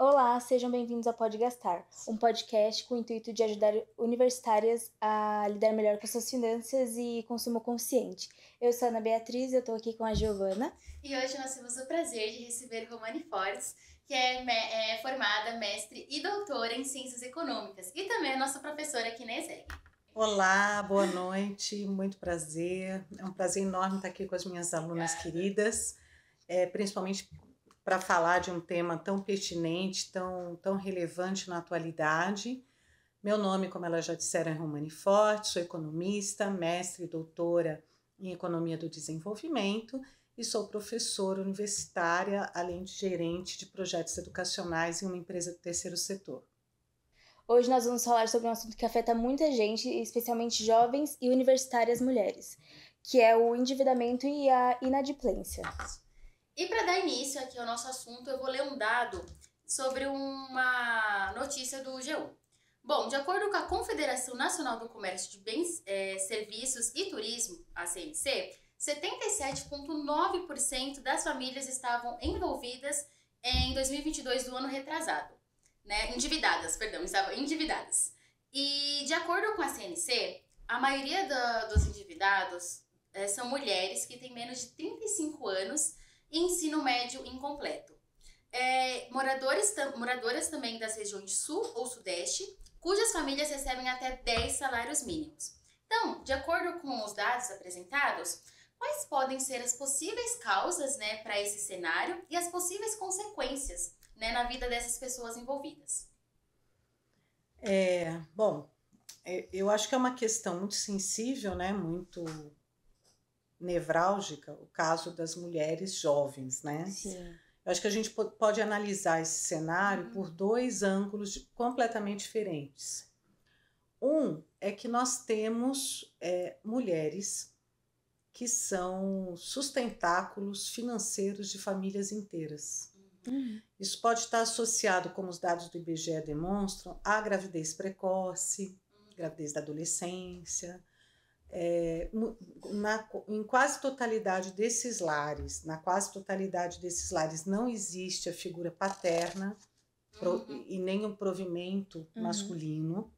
Olá, sejam bem-vindos ao Pode Gastar, um podcast com o intuito de ajudar universitárias a lidar melhor com suas finanças e consumo consciente. Eu sou a Ana Beatriz, eu estou aqui com a Giovana. E hoje nós temos o prazer de receber Romani Fortes, que é formada, mestre e doutora em Ciências Econômicas e também é nossa professora aqui na ESEG. Olá, boa noite, muito prazer. É um prazer enorme estar aqui com as minhas alunas queridas, principalmente para falar de um tema tão pertinente, tão relevante na atualidade. Meu nome, como elas já disseram, é Romani Fortes, sou economista, mestre e doutora em Economia do Desenvolvimento e sou professora universitária, além de gerente de projetos educacionais em uma empresa do terceiro setor. Hoje nós vamos falar sobre um assunto que afeta muita gente, especialmente jovens e universitárias mulheres, que é o endividamento e a inadimplência. E para dar início aqui ao nosso assunto, eu vou ler um dado sobre uma notícia do G1. Bom, de acordo com a Confederação Nacional do Comércio de Bens, Serviços e Turismo, a CNC, 77,9% das famílias estavam envolvidas em 2022 do ano retrasado. Estavam endividadas. E de acordo com a CNC, a maioria dos endividados são mulheres que têm menos de 35 anos e ensino médio incompleto. Moradoras também das regiões sul ou sudeste, cujas famílias recebem até 10 salários mínimos. Então, de acordo com os dados apresentados, quais podem ser as possíveis causas, para esse cenário e as possíveis consequências, na vida dessas pessoas envolvidas? Eu acho que é uma questão muito sensível, muito nevrálgica, o caso das mulheres jovens, Sim. Eu acho que a gente pode analisar esse cenário por dois ângulos completamente diferentes. Um é que nós temos mulheres que são sustentáculos financeiros de famílias inteiras. Isso pode estar associado, como os dados do IBGE demonstram, à gravidez precoce, gravidez da adolescência. Em quase totalidade desses lares, não existe a figura paterna e nem o provimento masculino.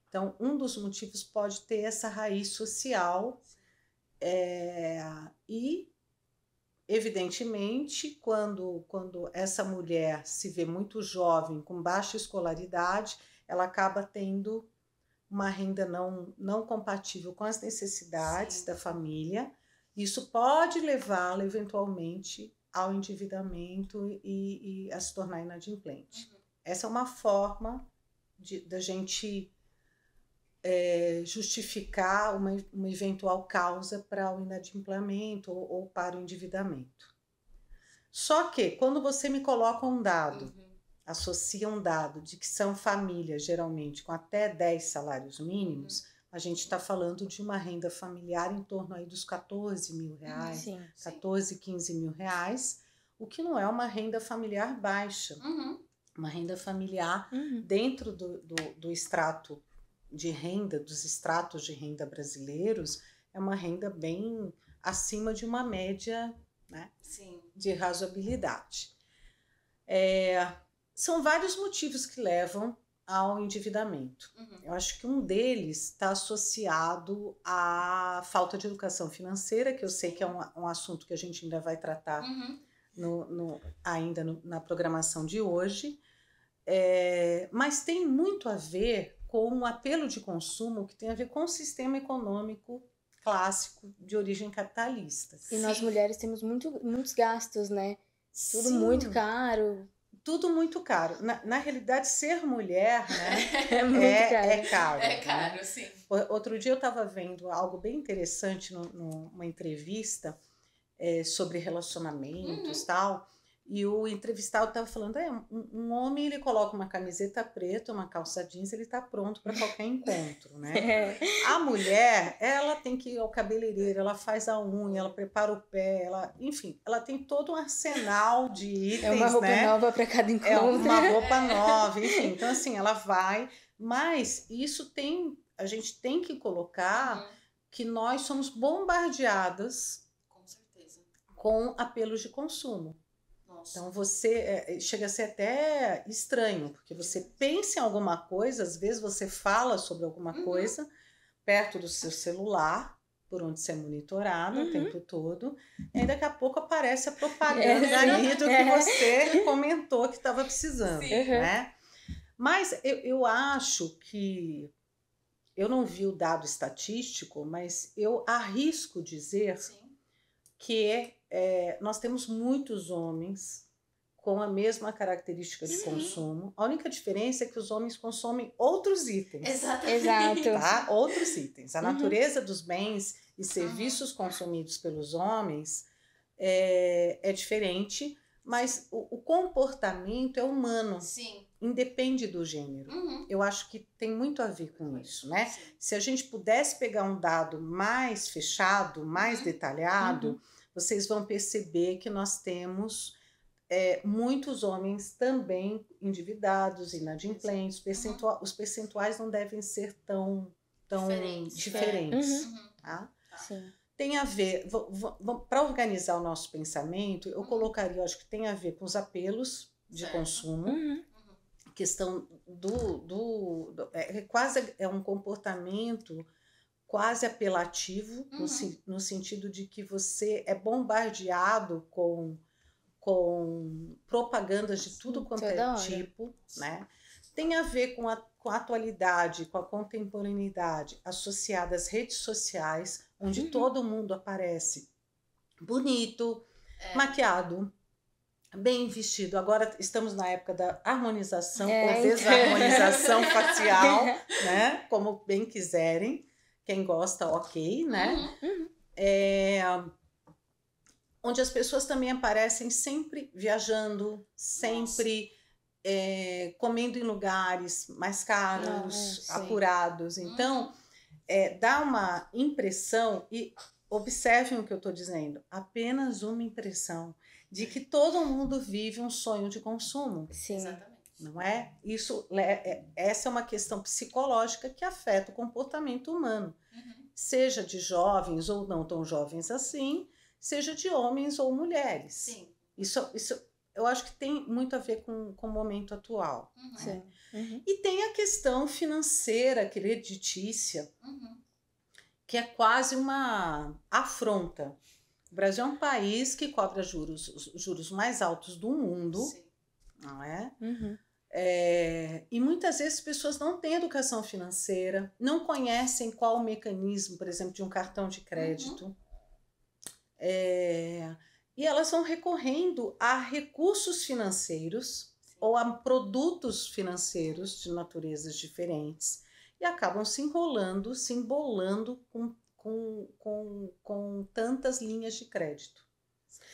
Então, um dos motivos pode ter essa raiz social e, evidentemente, quando essa mulher se vê muito jovem, com baixa escolaridade, ela acaba tendo uma renda não compatível com as necessidades da família. Isso pode levá-la, eventualmente, ao endividamento e a se tornar inadimplente. Essa é uma forma da gente justificar uma eventual causa para o inadimplemento ou para o endividamento. Só que, quando você me coloca um dado, associa um dado de que são famílias, geralmente, com até 10 salários mínimos, a gente está falando de uma renda familiar em torno aí dos 14 mil reais, 14, 15 mil reais, o que não é uma renda familiar baixa. Uma renda familiar dentro do extrato de renda, dos extratos de renda brasileiros, é uma renda bem acima de uma média, de razoabilidade. São vários motivos que levam ao endividamento. Eu acho que um deles está associado à falta de educação financeira, que eu sei que é um assunto que a gente ainda vai tratar na programação de hoje, mas tem muito a ver com um apelo de consumo que tem a ver com o sistema econômico clássico de origem capitalista. E nós mulheres temos muitos gastos, Tudo muito caro. Tudo muito caro. Na realidade, ser mulher, é muito caro. É caro. É caro, sim. Outro dia eu estava vendo algo bem interessante numa entrevista sobre relacionamentos e tal, e o entrevistado estava falando, um homem, ele coloca uma camiseta preta, uma calça jeans, ele está pronto para qualquer encontro, A mulher, ela tem que ir ao cabeleireiro, ela faz a unha, ela prepara o pé, enfim, ela tem todo um arsenal de itens, É uma roupa nova para cada encontro. É uma roupa nova, enfim, então assim, ela vai, mas a gente tem que colocar que nós somos bombardeadas com certeza com apelos de consumo. Nossa. Então você chega a ser até estranho, porque você pensa em alguma coisa, às vezes você fala sobre alguma coisa perto do seu celular, por onde você é monitorado o tempo todo, e aí daqui a pouco aparece a propaganda ali do que você comentou que estava precisando, né? Mas eu acho que, eu não vi o dado estatístico, mas eu arrisco dizer que nós temos muitos homens com a mesma característica de consumo. A única diferença é que os homens consomem outros itens. Exatamente. Tá? Outros itens. A natureza dos bens e serviços consumidos pelos homens é diferente, mas o comportamento é humano. Sim. Independe do gênero. Eu acho que tem muito a ver com isso, né? Sim. Se a gente pudesse pegar um dado mais fechado, mais detalhado, vocês vão perceber que nós temos muitos homens também endividados, inadimplentes. Os percentuais não devem ser tão diferentes. Tá? Sim. Tem a ver, para organizar o nosso pensamento, eu colocaria, eu acho que tem a ver com os apelos de consumo, questão quase um comportamento quase apelativo, no sentido de que você é bombardeado com propagandas de tudo quanto é tipo, né? Tem a ver com a atualidade, com a contemporaneidade associada às redes sociais, onde todo mundo aparece bonito, maquiado, bem vestido. Agora estamos na época da harmonização ou desarmonização facial, né? Como bem quiserem. Quem gosta, ok, né? Onde as pessoas também aparecem sempre viajando, sempre comendo em lugares mais caros, apurados. Então, dá uma impressão, e observem o que eu estou dizendo, apenas uma impressão de que todo mundo vive um sonho de consumo. Sim. Exatamente. Não é? Essa é uma questão psicológica que afeta o comportamento humano. Seja de jovens ou não tão jovens assim, seja de homens ou mulheres. Sim. Isso eu acho que tem muito a ver com o momento atual. Sim. E tem a questão financeira, creditícia, que é quase uma afronta. O Brasil é um país que cobra os juros mais altos do mundo, não é? E muitas vezes as pessoas não têm educação financeira, não conhecem qual o mecanismo, por exemplo, de um cartão de crédito. E elas vão recorrendo a recursos financeiros ou a produtos financeiros de naturezas diferentes e acabam se enrolando, se embolando com tantas linhas de crédito.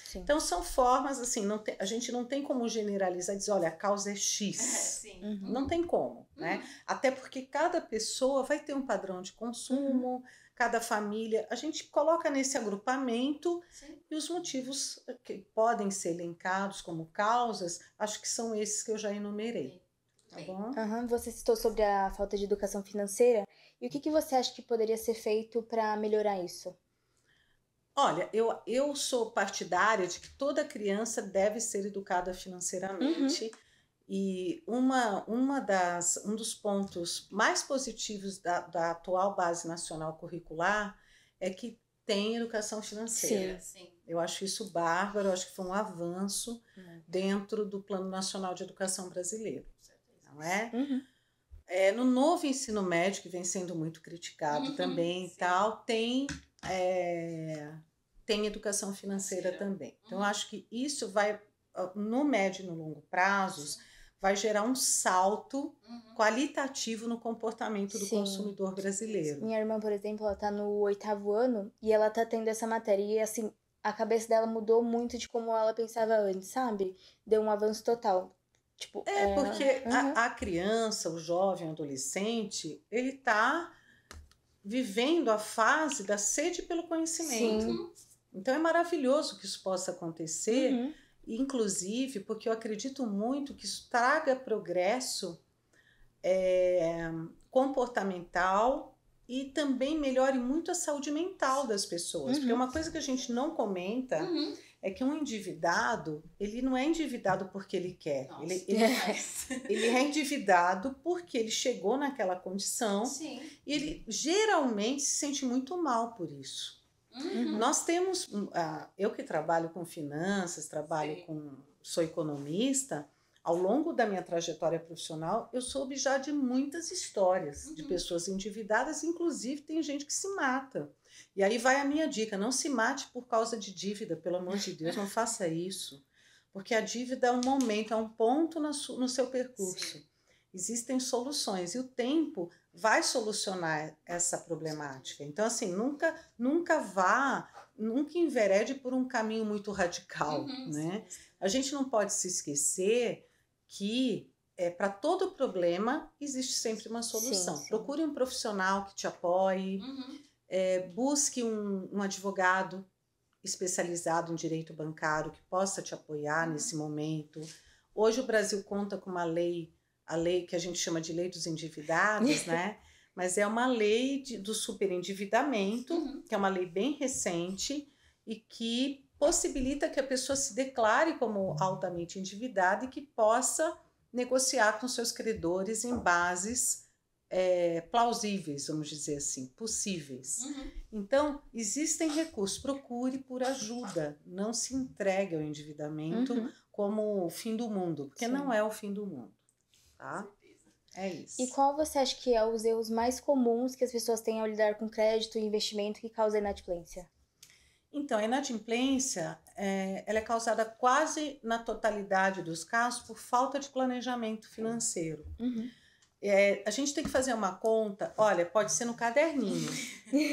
Sim. Então são formas assim, a gente não tem como generalizar e dizer, olha, a causa é X. Não tem como, né? Até porque cada pessoa vai ter um padrão de consumo, cada família, a gente coloca nesse agrupamento e os motivos que podem ser elencados como causas, acho que são esses que eu já enumerei. Tá bom? Você citou sobre a falta de educação financeira. E o que você acha que poderia ser feito para melhorar isso? Olha, eu sou partidária de que toda criança deve ser educada financeiramente. E um dos pontos mais positivos da atual Base Nacional Curricular é que tem educação financeira. Sim. Eu acho isso bárbaro, eu acho que foi um avanço dentro do Plano Nacional de Educação Brasileiro. Não é? No novo ensino médio, que vem sendo muito criticado também e tal, tem educação financeira também. Então, eu acho que isso vai, no médio e no longo prazos, vai gerar um salto qualitativo no comportamento do consumidor brasileiro. Minha irmã, por exemplo, ela tá no 8º ano e ela tá tendo essa matéria. E, assim, a cabeça dela mudou muito de como ela pensava antes, sabe? Deu um avanço total. Tipo, porque a criança, o jovem, o adolescente, ele tá vivendo a fase da sede pelo conhecimento. Então, é maravilhoso que isso possa acontecer, inclusive porque eu acredito muito que isso traga progresso comportamental e também melhore muito a saúde mental das pessoas. Porque uma coisa que a gente não comenta é que um endividado, ele não é endividado porque ele quer. Nossa, Ele é endividado porque ele chegou naquela condição. Sim. E ele geralmente se sente muito mal por isso. Nós temos, eu que trabalho com finanças, sou economista, ao longo da minha trajetória profissional, eu soube já de muitas histórias de pessoas endividadas, inclusive tem gente que se mata. E aí vai a minha dica, não se mate por causa de dívida, pelo amor de Deus, não faça isso. Porque a dívida é um momento, é um ponto no seu percurso. Sim. Existem soluções e o tempo vai solucionar essa problemática. Então, assim, nunca enverede por um caminho muito radical, né? Sim. A gente não pode se esquecer que para todo problema existe sempre uma solução. Sim. Procure um profissional que te apoie, busque um advogado especializado em direito bancário que possa te apoiar nesse momento. Hoje o Brasil conta com uma lei, a lei que a gente chama de lei dos endividados, né? Mas é uma lei do superendividamento, que é uma lei bem recente e que possibilita que a pessoa se declare como altamente endividada e que possa negociar com seus credores em bases plausíveis, vamos dizer assim, possíveis. Então, existem recursos, procure por ajuda, não se entregue ao endividamento como o fim do mundo, porque não é o fim do mundo, tá? É isso. E qual você acha que é os erros mais comuns que as pessoas têm ao lidar com crédito e investimento que causa inadimplência? Então, a inadimplência, ela é causada quase na totalidade dos casos por falta de planejamento financeiro. A gente tem que fazer uma conta, olha, pode ser no caderninho,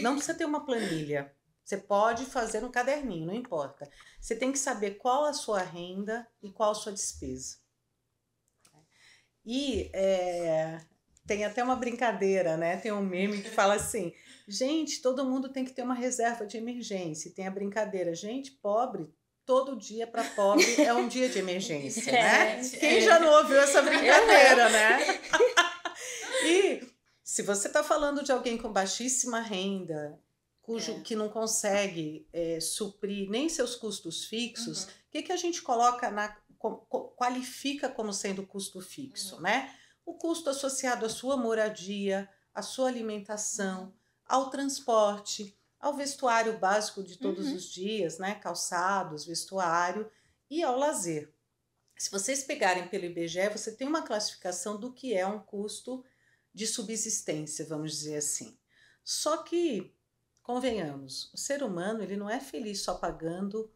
não precisa ter uma planilha, você pode fazer no caderninho, não importa. Você tem que saber qual a sua renda e qual a sua despesa. E tem até uma brincadeira, né? Tem um meme que fala assim, gente, todo mundo tem que ter uma reserva de emergência. E tem a brincadeira, gente, pobre, todo dia para pobre é um dia de emergência, né? Quem já não ouviu essa brincadeira, né? E se você está falando de alguém com baixíssima renda, que não consegue suprir nem seus custos fixos, o que a gente coloca qualifica como sendo custo fixo, né? O custo associado à sua moradia, à sua alimentação, ao transporte, ao vestuário básico de todos os dias, né? Calçados, vestuário e ao lazer. Se vocês pegarem pelo IBGE, você tem uma classificação do que é um custo de subsistência, vamos dizer assim. Só que, convenhamos, o ser humano ele não é feliz só pagando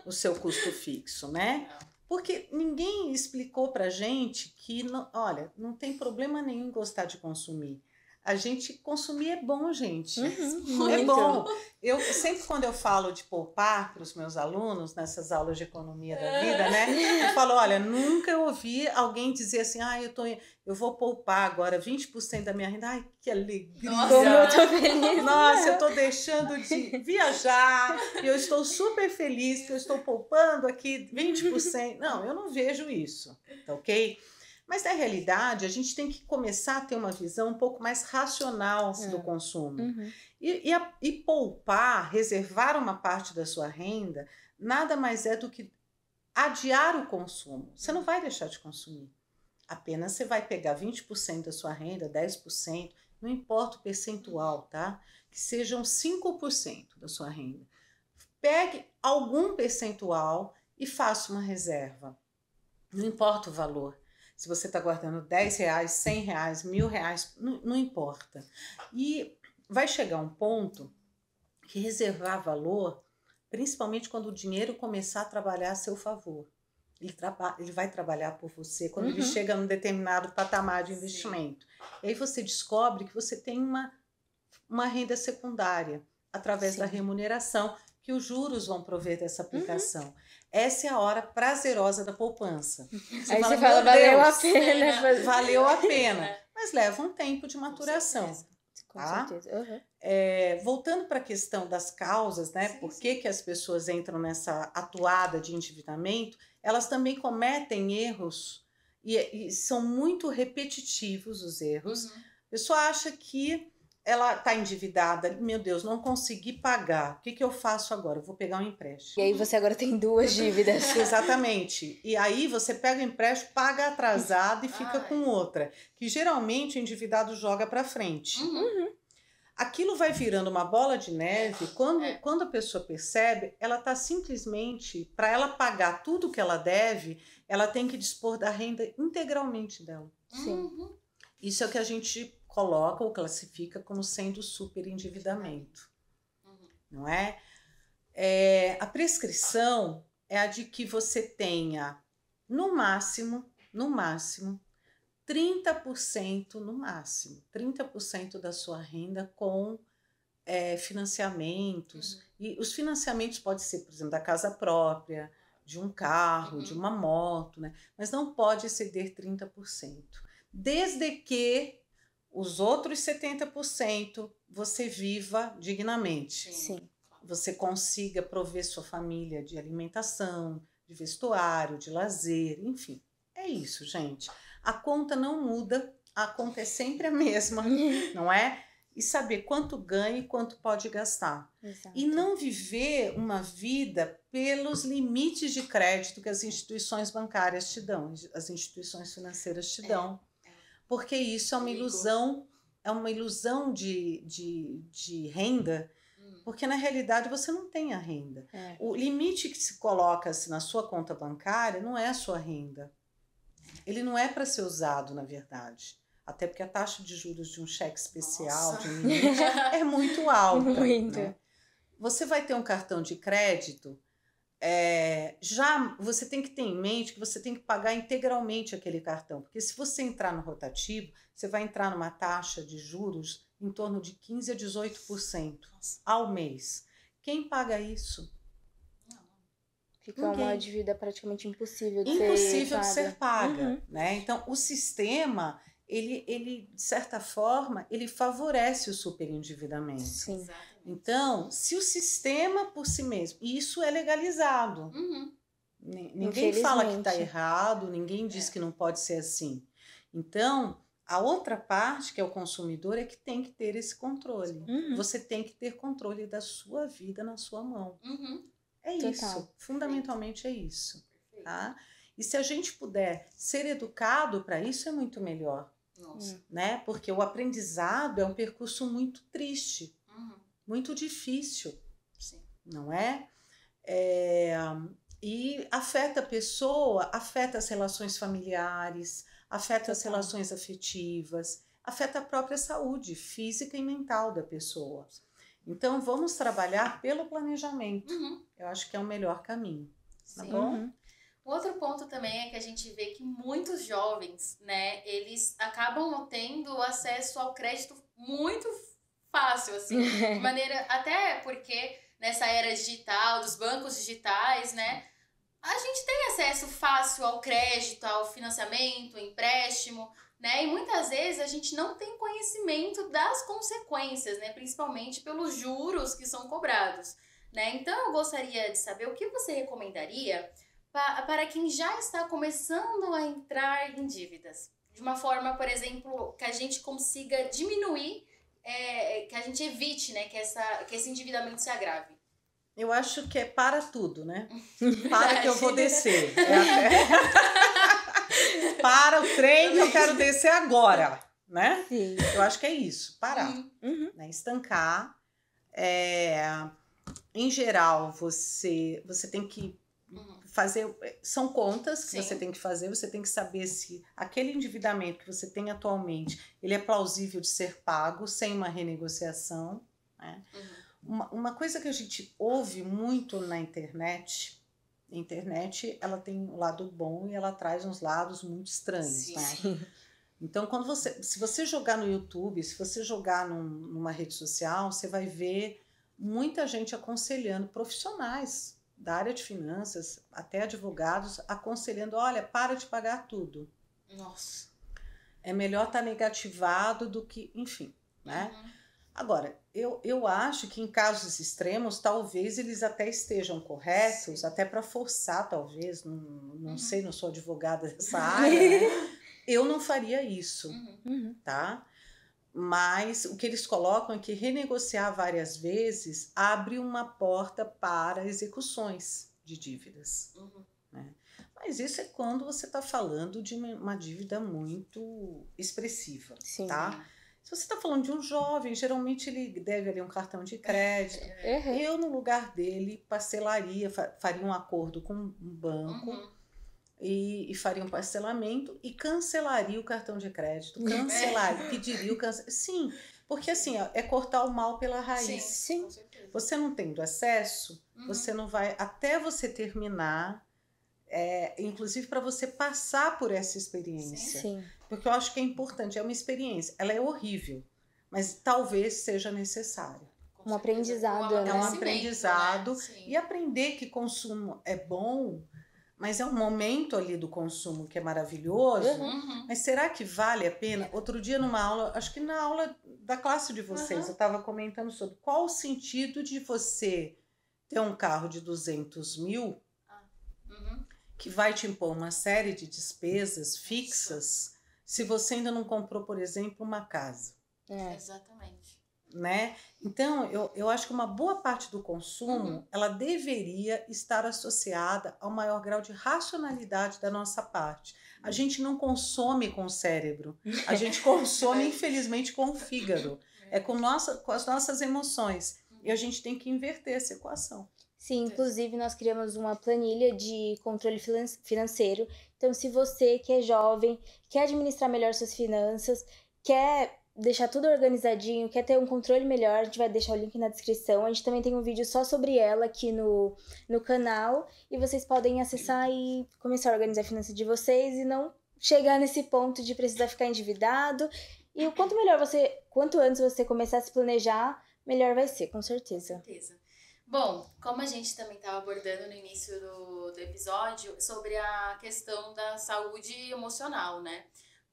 o seu custo fixo, né? Porque ninguém explicou pra gente que, olha, não tem problema nenhum em gostar de consumir. A gente consumir é bom, gente. É bom. Eu sempre quando eu falo de poupar para os meus alunos, nessas aulas de economia da vida, né? Eu falo, olha, nunca eu ouvi alguém dizer assim, eu vou poupar agora 20% da minha renda. Ai, que alegria! Nossa, eu tô feliz. Nossa, eu tô deixando de viajar e eu estou super feliz que eu estou poupando aqui 20%. Não, eu não vejo isso, tá ok? Mas, na realidade, a gente tem que começar a ter uma visão um pouco mais racional do consumo. E poupar, reservar uma parte da sua renda, nada mais é do que adiar o consumo. Você não vai deixar de consumir. Apenas você vai pegar 20% da sua renda, 10%, não importa o percentual, tá? Que sejam 5% da sua renda. Pegue algum percentual e faça uma reserva. Não importa o valor. Se você está guardando R$10, R$100, R$1.000, não importa. E vai chegar um ponto que reservar valor, principalmente quando o dinheiro começar a trabalhar a seu favor. Ele vai trabalhar por você quando ele chega num determinado patamar de investimento. E aí você descobre que você tem uma renda secundária através da remuneração, que os juros vão prover dessa aplicação. Essa é a hora prazerosa da poupança. Aí você fala, valeu a pena. Valeu a pena. Mas leva um tempo de maturação. Com certeza. Voltando para a questão das causas, né? Por que as pessoas entram nessa atuada de endividamento, elas também cometem erros e são muito repetitivos os erros. A pessoa acha que ela está endividada, meu Deus, não consegui pagar. O que eu faço agora? Eu vou pegar um empréstimo. E aí você agora tem 2 dívidas. Exatamente. E aí você pega o empréstimo, paga atrasado e fica com outra. Que geralmente o endividado joga para frente. Aquilo vai virando uma bola de neve. Quando a pessoa percebe, ela está simplesmente, para ela pagar tudo que ela deve, ela tem que dispor da renda integralmente dela. Sim. Isso é o que a gente coloca ou classifica como sendo superendividamento. Não é? A prescrição é a de que você tenha, no máximo, 30%, no máximo, 30% da sua renda com financiamentos. E os financiamentos podem ser, por exemplo, da casa própria, de um carro, de uma moto, né? Mas não pode exceder 30%. Desde que os outros 70% você viva dignamente. Sim. Você consiga prover sua família de alimentação, de vestuário, de lazer, enfim. É isso, gente. A conta não muda, a conta é sempre a mesma, não é? E saber quanto ganha e quanto pode gastar. Exato. E não viver uma vida pelos limites de crédito que as instituições bancárias te dão, as instituições financeiras te dão. Porque isso é uma ilusão de renda, porque na realidade você não tem a renda. O limite que se coloca assim, na sua conta bancária não é a sua renda. Ele não é para ser usado, na verdade. Até porque a taxa de juros de um cheque especial, de um limite, é muito alta. Muito. Né? Você vai ter um cartão de crédito, já você tem que ter em mente que você tem que pagar integralmente aquele cartão. Porque se você entrar no rotativo, você vai entrar numa taxa de juros em torno de 15% a 18% ao mês. Quem paga isso? Fica uma dívida praticamente impossível de ser paga. Né? Então, o sistema, ele, de certa forma, ele favorece o superendividamento. Sim. Então, se o sistema por si mesmo, e isso é legalizado. Ninguém fala que está errado, ninguém diz que não pode ser assim. Então, a outra parte, que é o consumidor, é que tem que ter esse controle. Você tem que ter controle da sua vida na sua mão. É isso, fundamentalmente é isso. Tá? E se a gente puder ser educado para isso, é muito melhor. Né? Porque o aprendizado é um percurso muito triste, muito difícil, não é? E afeta a pessoa, afeta as relações familiares, afeta as relações afetivas, afeta a própria saúde física e mental da pessoa. Então, vamos trabalhar pelo planejamento. Eu acho que é o melhor caminho. Tá bom? Outro ponto também é que a gente vê que muitos jovens, né, eles acabam tendo acesso ao crédito muito fácil, assim, de maneira, até porque nessa era digital, dos bancos digitais, né, a gente tem acesso fácil ao crédito, ao financiamento, ao empréstimo, né? E muitas vezes a gente não tem conhecimento das consequências, né? Principalmente pelos juros que são cobrados, né? Então eu gostaria de saber o que você recomendaria para quem já está começando a entrar em dívidas. De uma forma, por exemplo, que a gente consiga diminuir, que a gente evite, né? Que esse endividamento se agrave. Eu acho que é para tudo, né? Para que eu vou descer. Para o trem que eu quero descer agora, né? Sim. Eu acho que é isso, parar, né? Estancar. Em geral, você tem que fazer, são contas que você tem que fazer, você tem que saber se aquele endividamento que você tem atualmente, ele é plausível de ser pago sem uma renegociação, né? Uma coisa que a gente ouve muito na internet, a internet ela tem um lado bom e ela traz uns lados muito estranhos, né? Então, se você jogar no YouTube, se você jogar numa rede social, você vai ver muita gente aconselhando, profissionais da área de finanças, até advogados, aconselhando, olha, para de pagar tudo. Nossa. É melhor estar negativado do que, enfim, né? Agora, eu acho que em casos extremos, talvez eles até estejam corretos, até para forçar, talvez, não sei, não sou advogada dessa área, né? Eu não faria isso, tá? Mas o que eles colocam é que renegociar várias vezes abre uma porta para execuções de dívidas. Né? Mas isso é quando você está falando de uma dívida muito expressiva. Sim. Tá? Se você está falando de um jovem, geralmente ele deve ali um cartão de crédito. Eu, no lugar dele, parcelaria, faria um acordo com um banco e faria um parcelamento e cancelaria o cartão de crédito. Pediria o cancelamento. Sim, porque assim, ó, é cortar o mal pela raiz. Sim. Com certeza. Você não tendo acesso, você não vai, até você terminar, inclusive para você passar por essa experiência. Sim. Porque eu acho que é importante, é uma experiência. Ela é horrível, mas talvez seja necessária. Um aprendizado, né? É um aprendizado. Né? E aprender que consumo é bom, mas é um momento ali do consumo que é maravilhoso. Mas será que vale a pena? Outro dia numa aula, acho que na aula da classe de vocês, eu estava comentando sobre qual o sentido de você ter um carro de 200 mil que vai te impor uma série de despesas fixas se você ainda não comprou, por exemplo, uma casa. Exatamente. Né? Então, eu acho que uma boa parte do consumo ela deveria estar associada ao maior grau de racionalidade da nossa parte. A gente não consome com o cérebro, a gente consome, infelizmente, com o fígado. É com as nossas emoções. E a gente tem que inverter essa equação. Sim, inclusive nós criamos uma planilha de controle financeiro. Então, se você que é jovem, quer administrar melhor suas finanças, quer deixar tudo organizadinho, quer ter um controle melhor, a gente vai deixar o link na descrição. A gente também tem um vídeo só sobre ela aqui no canal. E vocês podem acessar e começar a organizar a finança de vocês e não chegar nesse ponto de precisar ficar endividado. E o quanto antes você começar a se planejar, melhor vai ser, com certeza. Com certeza. Bom, como a gente também estava abordando no início do episódio sobre a questão da saúde emocional, né?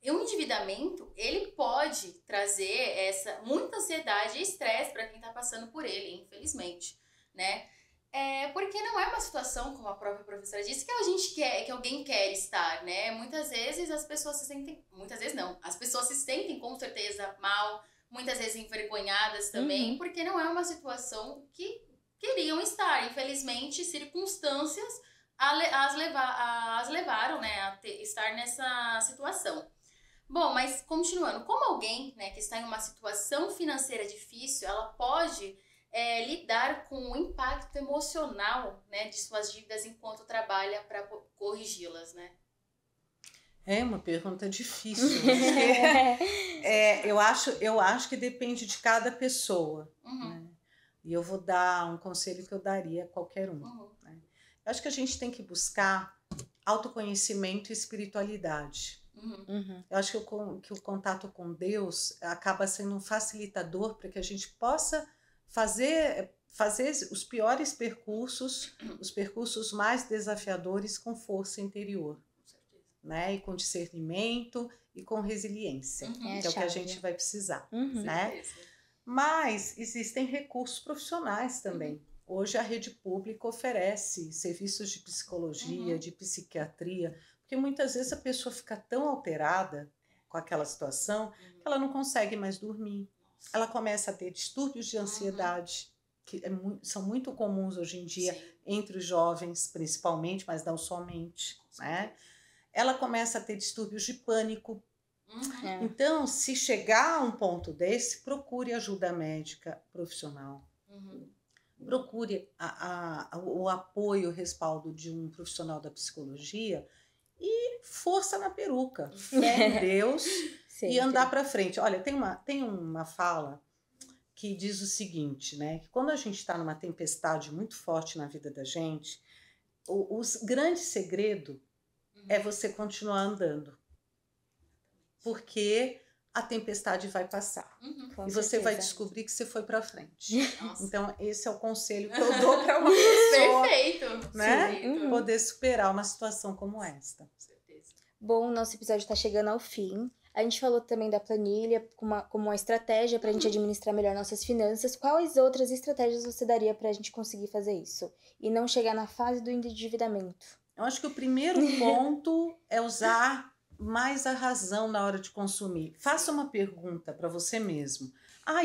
E o endividamento, ele pode trazer muita ansiedade e estresse para quem está passando por ele, infelizmente, né? Porque não é uma situação, como a própria professora disse, que a gente quer, que alguém quer estar, né? Muitas vezes as pessoas se sentem, muitas vezes não, as pessoas se sentem com certeza mal, muitas vezes envergonhadas também, porque não é uma situação que queriam estar. Infelizmente, circunstâncias as levaram, né, a estar nessa situação. Bom, mas continuando, como alguém, né, que está em uma situação financeira difícil, ela pode lidar com o impacto emocional, né, de suas dívidas enquanto trabalha para corrigi-las, né? É uma pergunta difícil. Eu acho que depende de cada pessoa. Né? E eu vou dar um conselho que eu daria a qualquer um. Né? Eu acho que a gente tem que buscar autoconhecimento e espiritualidade. Eu acho que o contato com Deus acaba sendo um facilitador para que a gente possa fazer os piores percursos, os percursos mais desafiadores com força interior. Né? E com discernimento e com resiliência, que é o que a gente vai precisar. Né? Mas existem recursos profissionais também. Hoje a rede pública oferece serviços de psicologia, de psiquiatria, porque muitas vezes a pessoa fica tão alterada com aquela situação que ela não consegue mais dormir. Ela começa a ter distúrbios de ansiedade, que são muito comuns hoje em dia entre os jovens, principalmente, mas não somente. Né? Ela começa a ter distúrbios de pânico. Então, se chegar a um ponto desse, procure ajuda médica profissional. Procure o apoio, o respaldo de um profissional da psicologia e força na peruca, fé em Deus e andar para frente. Olha, tem uma fala que diz o seguinte, né? Que quando a gente está numa tempestade muito forte na vida da gente, o grande segredo é você continuar andando. Porque a tempestade vai passar. E você vai descobrir que você foi para frente. Então, esse é o conselho que eu dou para uma pessoa. Perfeito! Né? Poder superar uma situação como esta. Com certeza. Bom, nosso episódio está chegando ao fim. A gente falou também da planilha como uma estratégia para a gente administrar melhor nossas finanças. Quais outras estratégias você daria para a gente conseguir fazer isso? E não chegar na fase do endividamento? Eu acho que o primeiro ponto é usar mais a razão na hora de consumir. Faça uma pergunta para você mesmo.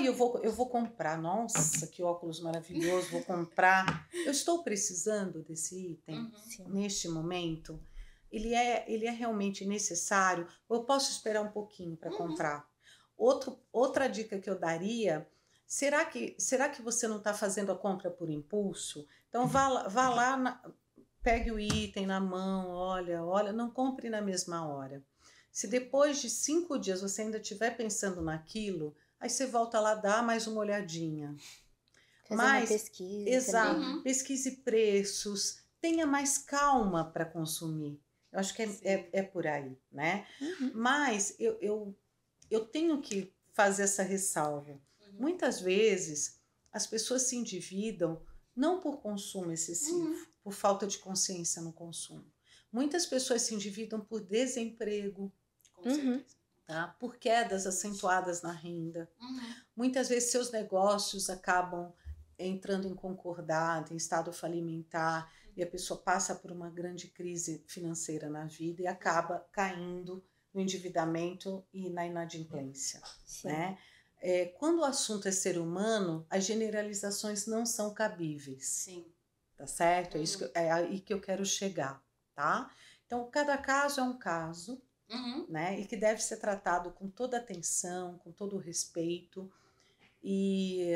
Eu vou comprar. Nossa, que óculos maravilhoso, vou comprar. Eu estou precisando desse item neste momento? Ele é realmente necessário? Ou eu posso esperar um pouquinho para comprar? Outra dica que eu daria, será que você não está fazendo a compra por impulso? Então vá lá, pegue o item na mão, olha, não compre na mesma hora. Se depois de 5 dias você ainda estiver pensando naquilo, aí você volta lá, dá mais uma olhadinha. Fazer uma pesquisa. Exato, pesquise preços, tenha mais calma para consumir. Eu acho que é por aí, né? Mas eu tenho que fazer essa ressalva. Muitas vezes as pessoas se endividam não por consumo excessivo, por falta de consciência no consumo. Muitas pessoas se endividam por desemprego, Com certeza. tá? Por quedas acentuadas na renda. Muitas vezes seus negócios acabam entrando em concordado, em estado falimentar, e a pessoa passa por uma grande crise financeira na vida e acaba caindo no endividamento e na inadimplência, né? Quando o assunto é ser humano, as generalizações não são cabíveis. Sim. Tá certo? É aí que eu quero chegar, tá? Então, cada caso é um caso, né? E que deve ser tratado com toda atenção, com todo o respeito. E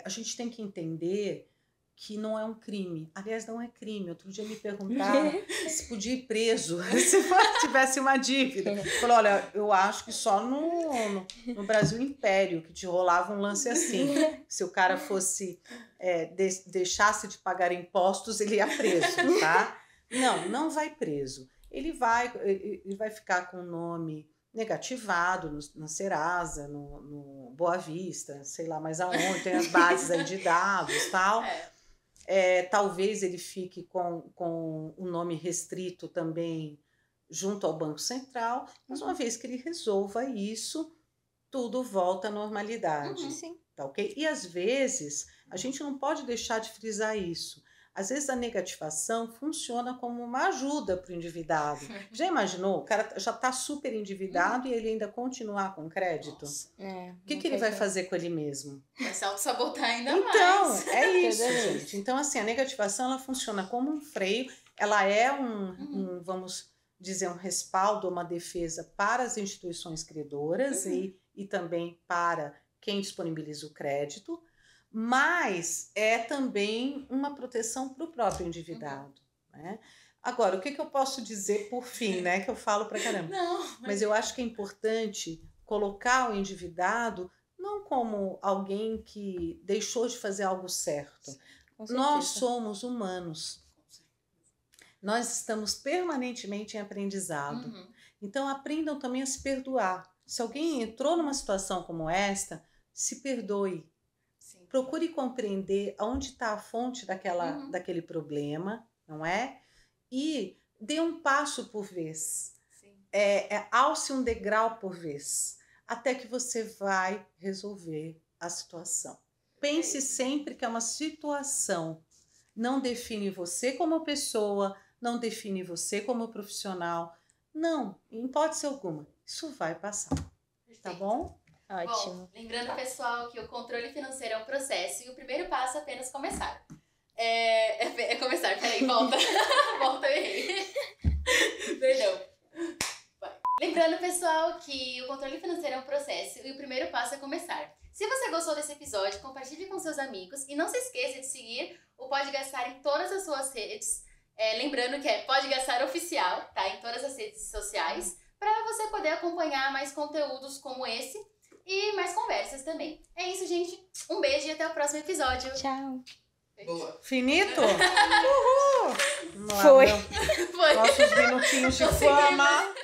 a gente tem que entender que não é um crime. Aliás, não é crime. Outro dia me perguntaram se podia ir preso se tivesse uma dívida. Falei, olha, eu acho que só no Brasil Império que te rolava um lance assim. Se o cara fosse deixasse de pagar impostos, ele ia preso, tá? Não vai preso. Ele vai ficar com o nome negativado na Serasa, no Boa Vista, sei lá mais aonde, tem as bases aí de dados e tal. Talvez ele fique com o nome restrito também junto ao Banco Central, mas uma vez que ele resolva isso, tudo volta à normalidade. Tá, ok? E às vezes, a gente não pode deixar de frisar isso. Às vezes a negativação funciona como uma ajuda para o endividado. Já imaginou? O cara já está super endividado e ele ainda continuar com crédito? O que ele vai fazer com ele mesmo? Vai se auto-sabotar ainda mais. Então, é isso, gente. Então, assim, a negativação ela funciona como um freio, ela é vamos dizer, um respaldo, uma defesa para as instituições credoras e também para quem disponibiliza o crédito, mas é também uma proteção para o próprio endividado, né? Agora, o que eu posso dizer por fim, né? Que eu falo pra caramba. Mas eu acho que é importante colocar o endividado não como alguém que deixou de fazer algo certo. Nós somos humanos. Nós estamos permanentemente em aprendizado. Então, aprendam também a se perdoar. Se alguém entrou numa situação como esta, se perdoe. Procure compreender onde está a fonte daquele problema, não é? E dê um passo por vez. Alce um degrau por vez, até que você vai resolver a situação. Pense sempre que é uma situação. Não define você como pessoa, não define você como profissional. Não, em hipótese alguma. Isso vai passar. Perfeito. Tá bom? Ótimo. Bom, lembrando, pessoal, que o controle financeiro é um processo e o primeiro passo é apenas começar. Começar, peraí, volta. Volta, eu errei. Perdão. Vai. Lembrando, pessoal, que o controle financeiro é um processo e o primeiro passo é começar. Se você gostou desse episódio, compartilhe com seus amigos e não se esqueça de seguir o Pode Gastar em todas as suas redes. Lembrando que é Pode Gastar Oficial, tá? Em todas as redes sociais, para você poder acompanhar mais conteúdos como esse e mais conversas também. É isso, gente. Um beijo e até o próximo episódio. Tchau. Boa. Finito? Uhul! Foi. Nossos minutinhos de fama.